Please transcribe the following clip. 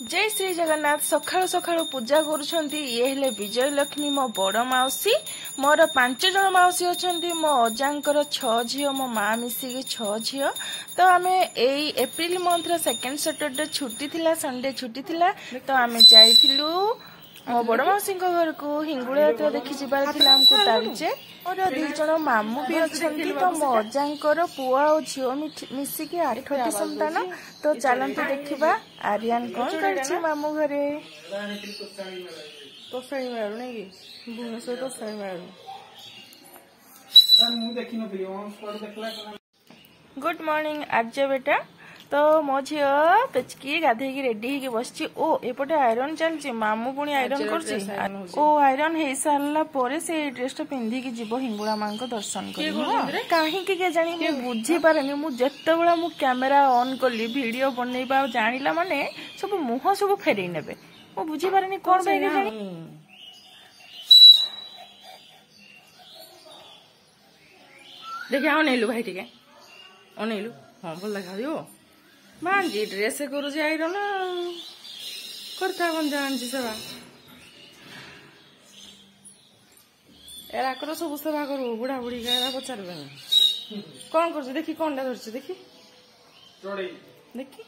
जय श्री जगन्नाथ। सकाळु सकाळु पूजा करुछंती। ये हेले विजय लक्ष्मी मो बड़ माउसी। मोर 5 जण माउसी अछंती। मो अजांकर 6 झियो, मो माँ मिसिकी 6 झियो। तो आमे एई एप्रिल मंथ रो सेकंड सैटरडे छुट्टी थिला, संडे छुट्टी थिला। तो आमे जाइथिलु मो बड़ माउसी घर को हिंगुड़ा यात्रा देखि जिबार थिला हमकु तालचे। और 2 जण मामू भी अछंती। तो मो अजांकर पुआ और झियो मिसिकी 8टी संतान। तो चलते देखा आर्यन कौन कर मामू घरे। तोसाणी मेल नहीं कि भुवनेश्वर तोसाणी मेल। गुड मॉर्निंग आर्य बेटा। तो मो झील पेचकी गाधे रेडी हो बस। ओ एपटे आयरन चलती, मामू पुणी आयरन कर। ओ आयरन हो सारा पर से ड्रेस पिंधिकी जीव हिंगुड़ा माँ को दर्शन कर। कहीं के बुझी पारे मुझे कैमेरा ऑन कली वीडियो बनइबा जानिला माने सब मुह सब फेरई नेबे। मु बुझी पारे कौन देखे अनेलु भाई टे अनेलु। हाँ भल लगा भांजी ड्रेस करुचे आयरन करता कौन जानसी सेवा एराकर सब सेवा करू। बुढ़ा बुढ़ी का पचार कौन कर देखी कौन धरछ देखी देखी